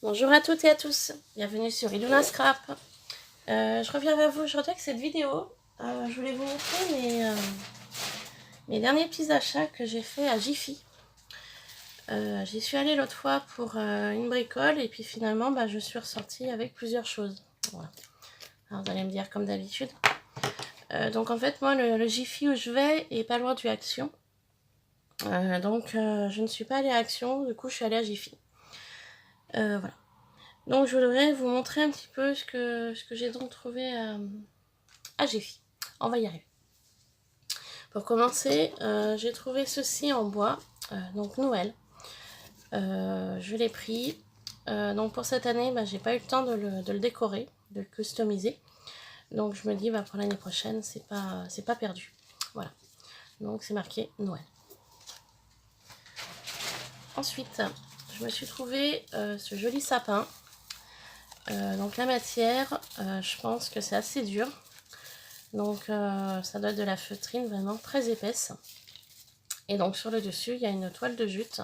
Bonjour à toutes et à tous, bienvenue sur Iluna Scrap. Je reviens vers vous aujourd'hui avec cette vidéo. Je voulais vous montrer mes derniers petits achats que j'ai fait à Jiffy. J'y suis allée l'autre fois pour une bricole et puis finalement je suis ressortie avec plusieurs choses. Voilà. Alors vous allez me dire comme d'habitude. Donc en fait moi le Jiffy où je vais est pas loin du Action. Donc je ne suis pas allée à Action, du coup je suis allée à Jiffy. Voilà. Donc je voudrais vous montrer un petit peu ce que j'ai donc trouvé à Jiffy. On va y arriver. Pour commencer, j'ai trouvé ceci en bois, donc Noël. Je l'ai pris. Donc pour cette année, j'ai pas eu le temps de le décorer, de le customiser. Donc je me dis pour l'année prochaine, c'est pas perdu. Voilà. Donc c'est marqué Noël. Ensuite, je me suis trouvé ce joli sapin. Donc la matière, je pense que c'est assez dur. Donc ça doit être de la feutrine vraiment très épaisse. Et donc sur le dessus, il y a une toile de jute.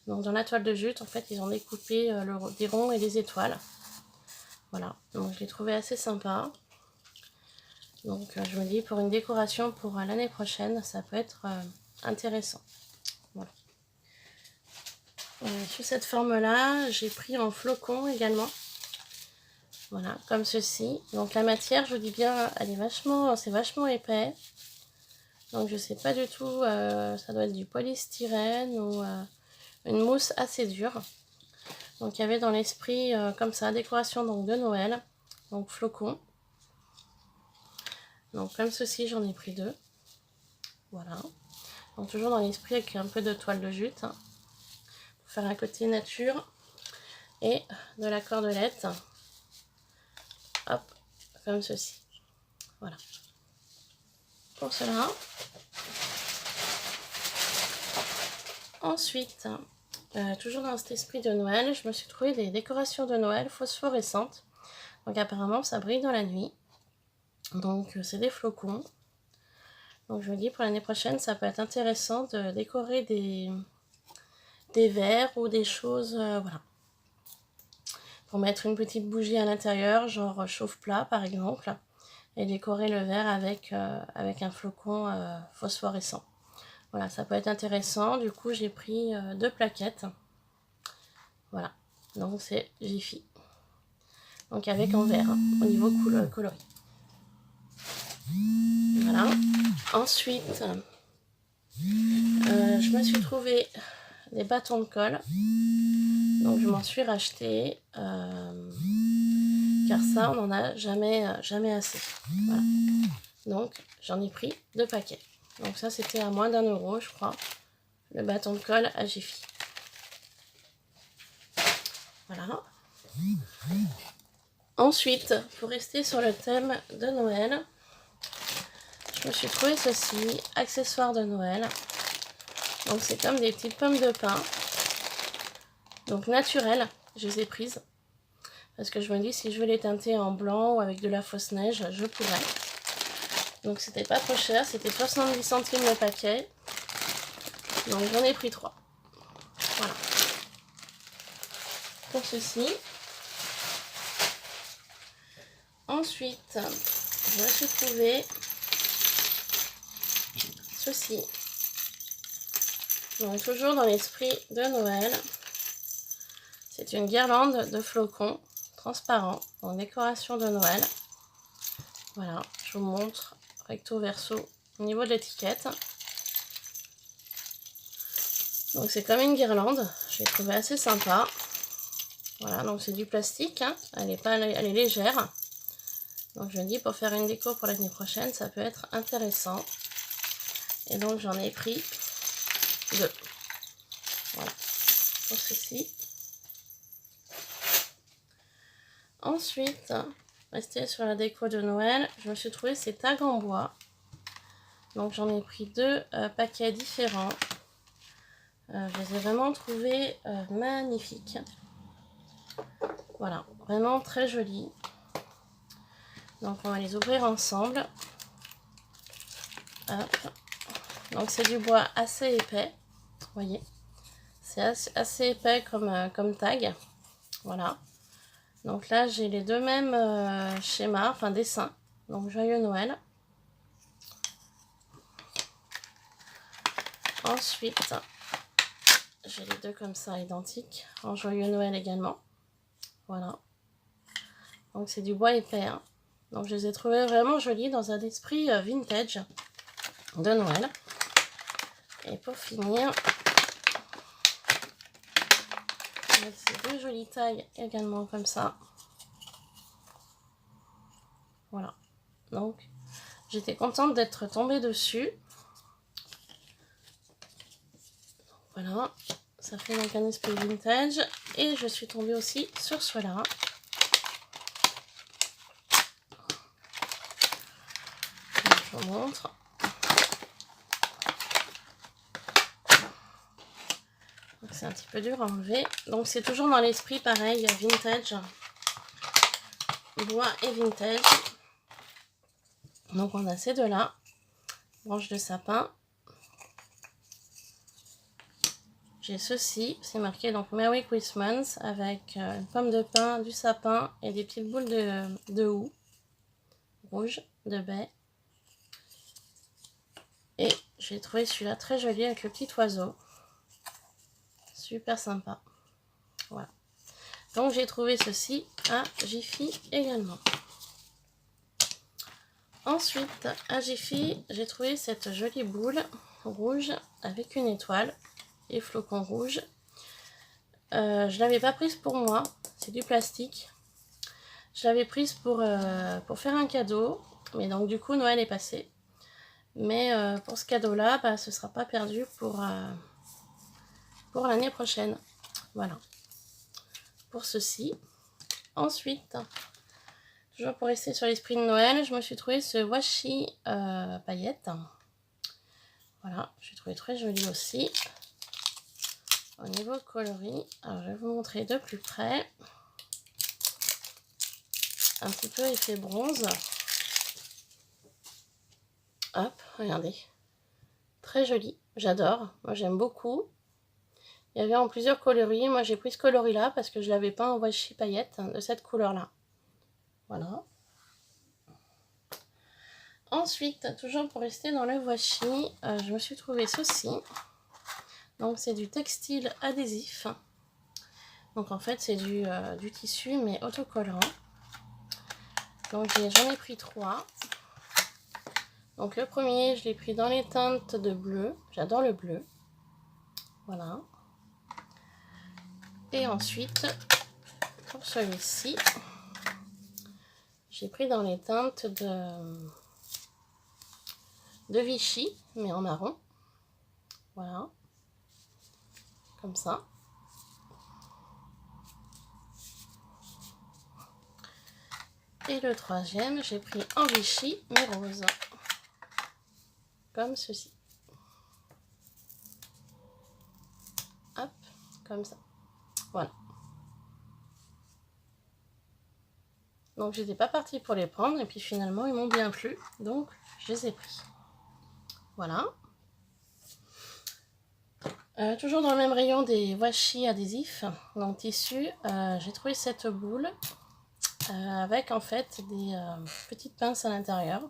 Donc dans la toile de jute, en fait, ils ont découpé des ronds et des étoiles. Voilà, donc je l'ai trouvé assez sympa. Donc je me dis pour une décoration pour l'année prochaine, ça peut être intéressant. Voilà. Sous cette forme-là, j'ai pris en flocon également. Voilà, comme ceci. Donc la matière, je vous dis bien, elle est c'est vachement épais. Donc je sais pas du tout, ça doit être du polystyrène ou une mousse assez dure. Donc il y avait dans l'esprit comme ça, décoration donc de Noël, donc flocons. Donc comme ceci, j'en ai pris deux. Voilà. Donc toujours dans l'esprit avec un peu de toile de jute. Pour faire un côté nature. Et de la cordelette. Hop, comme ceci. Voilà. Pour cela. Ensuite, toujours dans cet esprit de Noël, je me suis trouvé des décorations de Noël phosphorescentes. Donc apparemment, ça brille dans la nuit. Donc c'est des flocons. Donc je me dis pour l'année prochaine, ça peut être intéressant de décorer des verres ou des choses, voilà. Pour mettre une petite bougie à l'intérieur, genre chauffe-plat par exemple. Et décorer le verre avec un flocon phosphorescent. Voilà, ça peut être intéressant. Du coup, j'ai pris deux plaquettes. Voilà, donc c'est Jiffy. Donc avec en vert, au niveau coloris. Voilà. Ensuite, je me suis trouvé des bâtons de colle. Donc je m'en suis racheté. Car ça, on n'en a jamais assez. Voilà. Donc j'en ai pris deux paquets. Donc ça, c'était à moins d'1 € je crois. Le bâton de colle à Jiffy. Voilà. Ensuite, pour rester sur le thème de Noël, je me suis trouvé ceci, accessoires de Noël. Donc c'est comme des petites pommes de pin. Donc naturelles, je les ai prises. Parce que je me dis, si je veux les teinter en blanc ou avec de la fausse neige, je pourrais. Donc c'était pas trop cher, c'était 70 centimes le paquet. Donc j'en ai pris 3. Voilà. Pour ceci. Ensuite, je me suis trouvé ceci. Donc toujours dans l'esprit de Noël. C'est une guirlande de flocons transparents en décoration de Noël. Voilà, je vous montre recto verso au niveau de l'étiquette. Donc c'est comme une guirlande, je l'ai trouvé assez sympa. Voilà, donc c'est du plastique, hein. Elle est légère. Donc je me dis pour faire une déco pour l'année prochaine, ça peut être intéressant. Et donc j'en ai pris deux. Voilà, pour ceci. Ensuite, rester sur la déco de Noël, je me suis trouvé ces tags en bois. Donc j'en ai pris deux paquets différents. Je les ai vraiment trouvés magnifiques. Voilà, vraiment très jolis. Donc on va les ouvrir ensemble. Hop. Donc c'est du bois assez épais. Vous voyez, c'est assez épais comme tag. Voilà. Donc là, j'ai les deux mêmes schémas, enfin dessins. Donc, joyeux Noël. Ensuite, j'ai les deux comme ça, identiques, en joyeux Noël également. Voilà. Donc, c'est du bois épais. Hein. Donc, je les ai trouvés vraiment jolis dans un esprit vintage de Noël. Et pour finir, avec ces deux jolies tailles également comme ça. Voilà. Donc, j'étais contente d'être tombée dessus. Voilà. Ça fait donc un esprit vintage. Et je suis tombée aussi sur ceux-là. Je vous montre. C'est un petit peu dur à enlever. Donc c'est toujours dans l'esprit pareil, vintage. Bois et vintage. Donc on a ces deux-là. Branche de sapin. J'ai ceci, c'est marqué donc Merry Christmas avec une pomme de pin, du sapin et des petites boules de houx rouge, de baie. Et j'ai trouvé celui-là très joli avec le petit oiseau. Super sympa. Voilà. Donc j'ai trouvé ceci à Jiffy également. Ensuite, à Jiffy, j'ai trouvé cette jolie boule rouge avec une étoile et flocons rouges. Je l'avais pas prise pour moi, c'est du plastique. Je l'avais prise pour faire un cadeau, mais donc du coup Noël est passé. Mais pour ce cadeau-là, bah, ce ne sera pas perdu pour l'année prochaine. Voilà. Pour ceci. Ensuite, toujours pour rester sur l'esprit de Noël, je me suis trouvé ce washi paillettes. Voilà, j'ai trouvé très joli aussi. Au niveau coloris, alors je vais vous montrer de plus près. Un petit peu effet bronze. Hop, regardez. Très joli, j'adore. Moi j'aime beaucoup. Il y avait en plusieurs coloris. Moi j'ai pris ce coloris là parce que je l'avais pas en washi paillettes de cette couleur là. Voilà. Ensuite, toujours pour rester dans le washi, je me suis trouvé ceci. Donc c'est du textile adhésif. Donc en fait c'est du tissu mais autocollant. Donc j'en ai pris 3. Donc le premier je l'ai pris dans les teintes de bleu. J'adore le bleu. Voilà. Et ensuite pour celui-ci j'ai pris dans les teintes de Vichy mais en marron. Voilà. Comme ça. Et le troisième, j'ai pris en Vichy, mais rose. Comme ceci. Hop, comme ça. Voilà. Donc, j'étais pas partie pour les prendre. Et puis, finalement, ils m'ont bien plu. Donc, je les ai pris. Voilà. Toujours dans le même rayon des washi adhésifs. Donc, tissu, j'ai trouvé cette boule. Avec, en fait, des petites pinces à l'intérieur.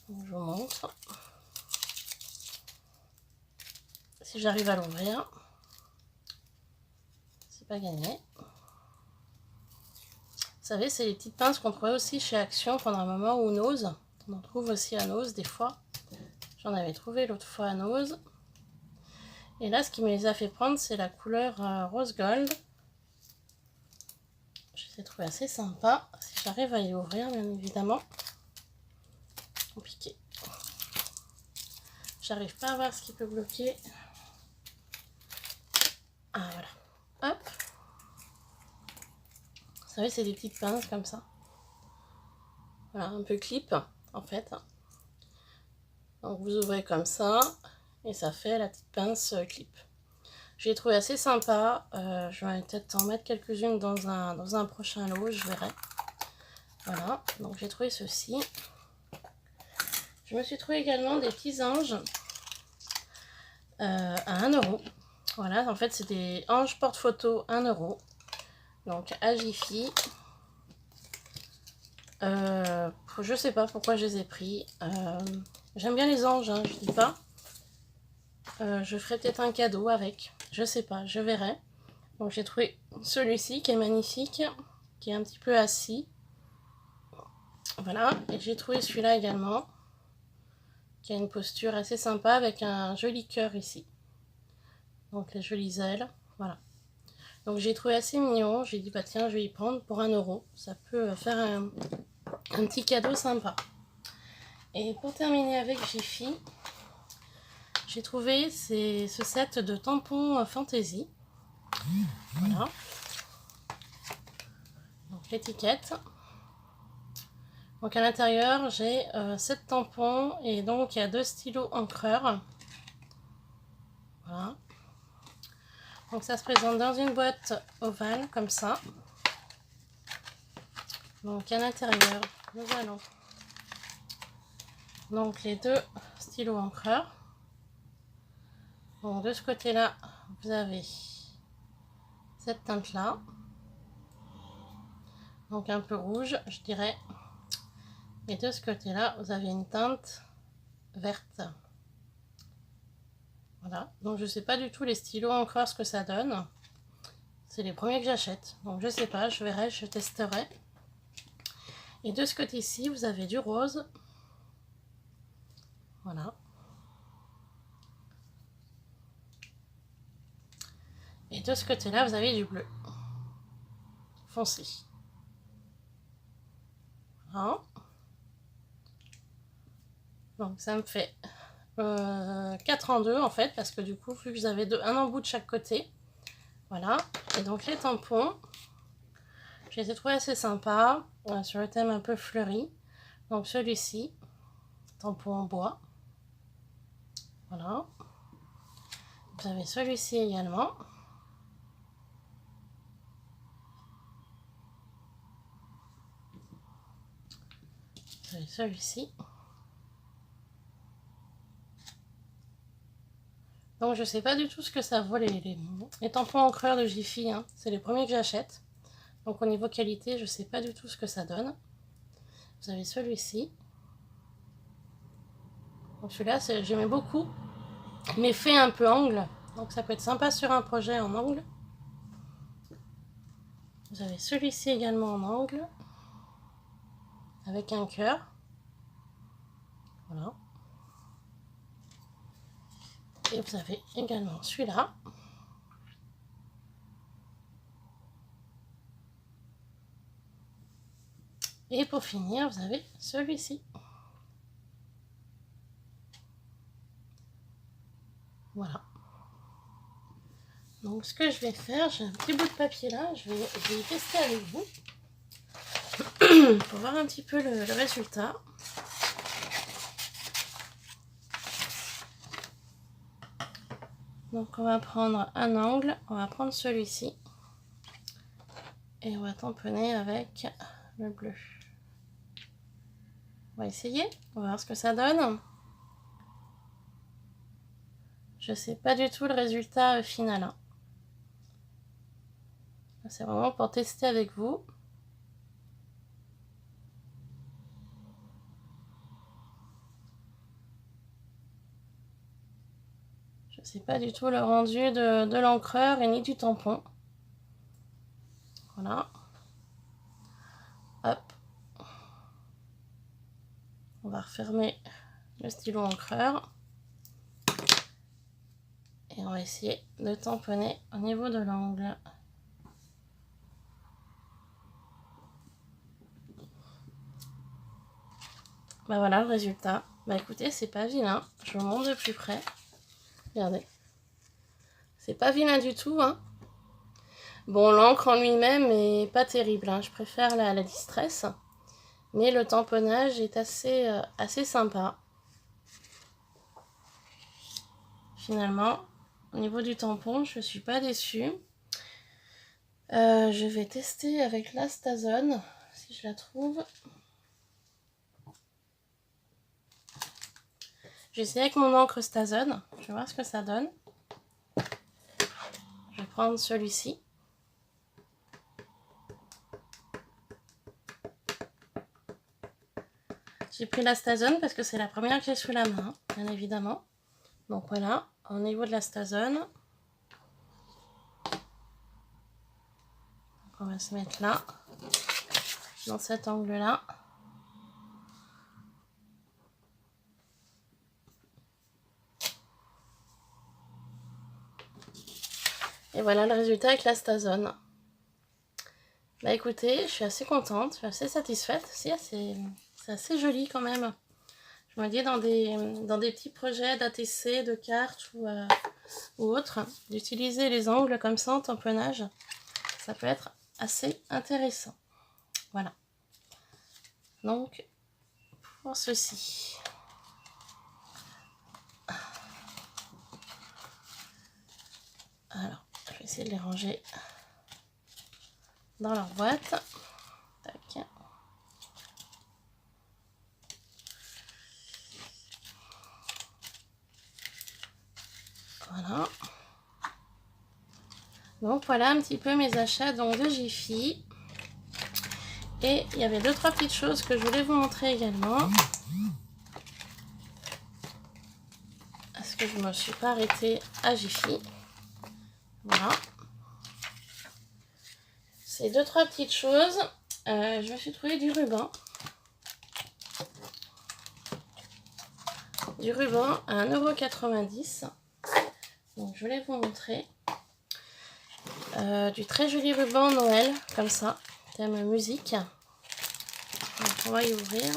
Je vous montre. Si j'arrive à l'ouvrir, c'est pas gagné. Vous savez, c'est les petites pinces qu'on trouvait aussi chez Action pendant un moment, ou Nose. On en trouve aussi à Nose des fois. J'en avais trouvé l'autre fois à Nose. Et là, ce qui me les a fait prendre, c'est la couleur rose gold. Je les ai trouvés assez sympas. Si j'arrive à y ouvrir, bien évidemment. Compliqué. J'arrive pas à voir ce qui peut bloquer. Ah, voilà. Hop. Vous savez, c'est des petites pinces comme ça. Voilà, un peu clip, en fait. Donc, vous ouvrez comme ça. Et ça fait la petite pince clip. Je l'ai trouvé assez sympa. Je vais peut-être en mettre quelques-unes dans un prochain lot, je verrai. Voilà, donc j'ai trouvé ceci. Je me suis trouvé également des petits anges à 1 €. Voilà, en fait c'est des anges porte-photo 1 €. Donc à Jiffy. Je sais pas pourquoi je les ai pris. J'aime bien les anges, hein, je dis pas. Je ferai peut-être un cadeau avec. Je sais pas, je verrai. Donc j'ai trouvé celui-ci qui est magnifique, qui est un petit peu assis. Voilà, et j'ai trouvé celui-là également, qui a une posture assez sympa avec un joli cœur ici. Donc les jolies ailes, voilà. Donc j'ai trouvé assez mignon, j'ai dit bah tiens je vais y prendre pour 1 €. Ça peut faire un petit cadeau sympa. Et pour terminer avec Jiffy, j'ai trouvé ce set de tampons Fantasy. Voilà. Donc l'étiquette. Donc à l'intérieur j'ai 7 tampons et donc il y a 2 stylos encreurs. Voilà. Donc ça se présente dans une boîte ovale comme ça. Donc à l'intérieur nous allons donc les 2 stylos encreurs. Donc de ce côté là vous avez cette teinte là, donc un peu rouge je dirais, et de ce côté là vous avez une teinte verte. Voilà, donc je sais pas du tout les stylos encreurs ce que ça donne, c'est les premiers que j'achète, donc je sais pas, je verrai, je testerai. Et de ce côté-ci vous avez du rose, voilà. Et de ce côté-là, vous avez du bleu foncé. Voilà. Donc ça me fait 4 en 2 en fait, parce que du coup, vu que vous avez un embout de chaque côté. Voilà. Et donc les tampons, je les ai trouvés assez sympas, sur le thème un peu fleuri. Donc celui-ci, tampon en bois. Voilà. Vous avez celui-ci également. Vous avez celui-ci. Donc je sais pas du tout ce que ça vaut les tampons encreurs de Jiffy, hein. C'est les premiers que j'achète. Donc au niveau qualité, je sais pas du tout ce que ça donne. Vous avez celui-ci. Donc celui-là, j'aimais beaucoup, mais fait un peu angle. Donc ça peut être sympa sur un projet en angle. Vous avez celui-ci également en angle, avec un cœur. Voilà. Et vous avez également celui-là. Et pour finir, vous avez celui-ci. Voilà. Donc ce que je vais faire, j'ai un petit bout de papier là, je vais y tester avec vous. Pour voir un petit peu le résultat. Donc on va prendre un angle, on va prendre celui-ci. Et on va tamponner avec le bleu. On va essayer, on va voir ce que ça donne. Je sais pas du tout le résultat final, hein. C'est vraiment pour tester avec vous. Je sais pas du tout le rendu de l'encreur et ni du tampon. Voilà. Hop. On va refermer le stylo encreur. Et on va essayer de tamponner au niveau de l'angle. Bah voilà le résultat. Bah écoutez, c'est pas vilain. Je vous montre de plus près. Regardez. C'est pas vilain du tout, hein. Bon, l'encre en lui-même est pas terrible, hein. Je préfère la Distress. Mais le tamponnage est assez sympa. Finalement, au niveau du tampon, je suis pas déçue. Je vais tester avec la Stazone, si je la trouve. Je vais essayer avec mon encre Stazone. Je vais voir ce que ça donne. prendre celui-ci. J'ai pris la Stazone parce que c'est la première que j'ai sous la main, bien évidemment. Donc voilà, au niveau de la Stazone. On va se mettre là, dans cet angle-là. Et voilà le résultat avec la Stazone. Bah écoutez, je suis assez contente, je suis assez satisfaite. C'est assez joli quand même. Je me dis dans des petits projets d'ATC, de cartes ou autres, d'utiliser les angles comme ça en tamponnage, ça peut être assez intéressant. Voilà. Donc, pour ceci. Alors, je vais essayer de les ranger dans leur boîte. Tac. Voilà. Donc voilà un petit peu mes achats donc de Jiffy. Et il y avait 2-3 petites choses que je voulais vous montrer également. Parce que je ne me suis pas arrêtée à Jiffy. Voilà. Ces 2-3 petites choses. Je me suis trouvé du ruban. Du ruban à 1,90 €. Donc je voulais vous montrer. Du très joli ruban Noël, comme ça, thème musique. Donc on va y ouvrir.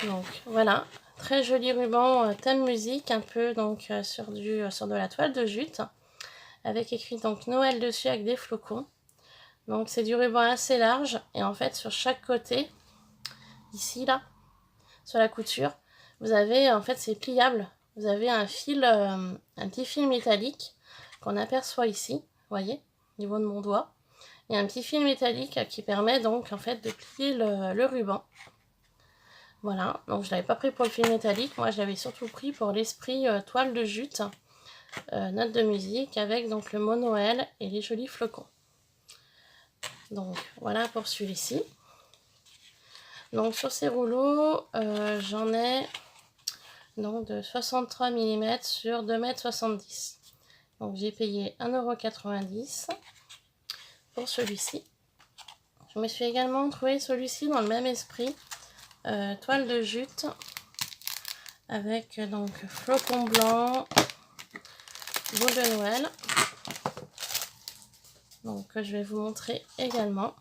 Donc voilà, très joli ruban thème musique, un peu donc sur de la toile de jute, avec écrit donc Noël dessus avec des flocons. Donc c'est du ruban assez large et en fait sur chaque côté, ici là, sur la couture, vous avez en fait c'est pliable. Vous avez un fil, un petit fil métallique qu'on aperçoit ici, vous voyez, au niveau de mon doigt. Et un petit fil métallique qui permet donc en fait de plier le ruban. Voilà, donc je ne l'avais pas pris pour le fil métallique, moi je l'avais surtout pris pour l'esprit toile de jute, note de musique avec donc le mot Noël et les jolis flocons. Donc voilà pour celui-ci. Donc sur ces rouleaux, j'en ai donc de 63 mm sur 2,70 m. Donc j'ai payé 1,90 € pour celui-ci. Je me suis également trouvé celui-ci dans le même esprit, toile de jute, avec donc flocons blancs, boule de Noël. Donc je vais vous montrer également.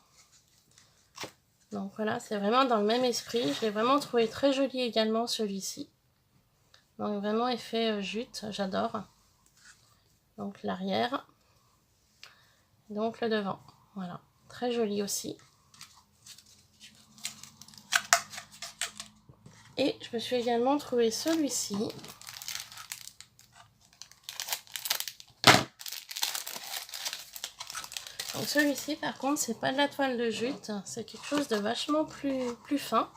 Donc voilà, c'est vraiment dans le même esprit. Je l'ai vraiment trouvé très joli également celui-ci. Donc vraiment effet jute, j'adore. Donc l'arrière, donc le devant. Voilà, très joli aussi. Et je me suis également trouvé celui-ci. Donc celui-ci par contre c'est pas de la toile de jute, c'est quelque chose de vachement plus fin.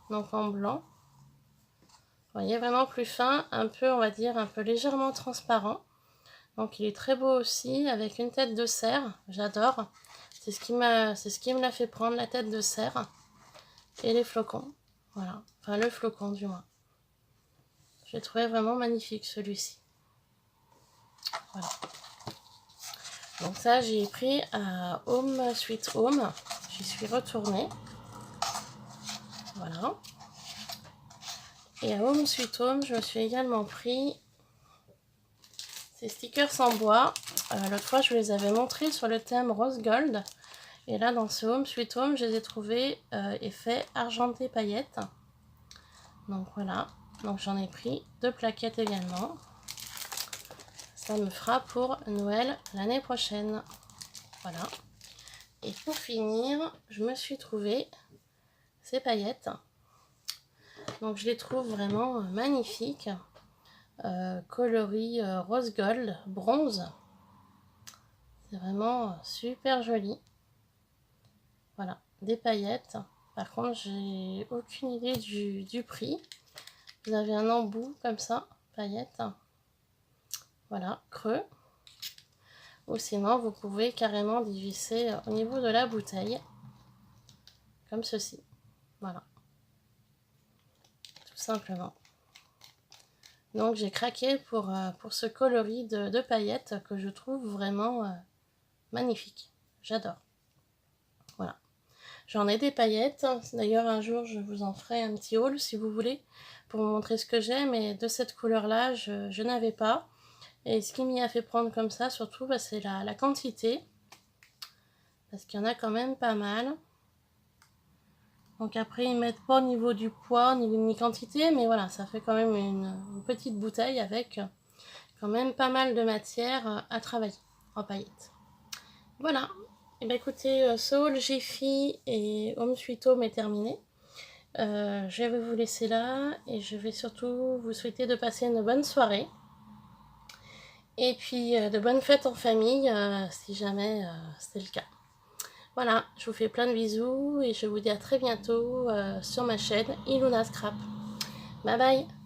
Donc en blanc. Vous voyez, vraiment plus fin, un peu on va dire un peu légèrement transparent. Donc il est très beau aussi avec une tête de cerf, j'adore. C'est ce qui me l'a fait prendre, la tête de cerf. Et les flocons. Voilà, enfin le flocon du moins. J'ai trouvé vraiment magnifique celui-ci. Voilà. Donc ça j'ai pris à Home Sweet Home. J'y suis retournée. Voilà. Et à Home Sweet Home, je me suis également pris ces stickers en bois. L'autre fois je vous les avais montrés sur le thème Rose Gold. Et là dans ce Home Sweet Home, je les ai trouvés effet argenté paillettes. Donc voilà. Donc j'en ai pris 2 plaquettes également. Ça me fera pour Noël l'année prochaine. Voilà. Et pour finir, je me suis trouvé ces paillettes. Donc je les trouve vraiment magnifiques. Coloris rose gold, bronze. C'est vraiment super joli. Voilà, des paillettes Par contre, j'ai aucune idée du prix. Vous avez un embout comme ça, paillettes. Voilà, creux. Ou sinon, vous pouvez carrément dévisser au niveau de la bouteille. Comme ceci. Voilà. Tout simplement. Donc, j'ai craqué pour ce coloris de paillettes que je trouve vraiment magnifique. J'adore. Voilà. J'en ai des paillettes. D'ailleurs, un jour, je vous en ferai un petit haul si vous voulez pour vous montrer ce que j'ai. Mais de cette couleur-là, je n'avais pas. Et ce qui m'y a fait prendre comme ça, surtout, bah, c'est la quantité. Parce qu'il y en a quand même pas mal. Donc après, ils ne mettent pas au niveau du poids, ni quantité. Mais voilà, ça fait quand même une petite bouteille avec quand même pas mal de matière à travailler en paillettes. Voilà. Et bien écoutez, ce haul Jiffy et Home Sweet Home est terminé. Je vais vous laisser là et je vais surtout vous souhaiter de passer une bonne soirée. Et puis de bonnes fêtes en famille, si jamais c'est le cas. Voilà, je vous fais plein de bisous et je vous dis à très bientôt sur ma chaîne Iluna Scrap. Bye bye!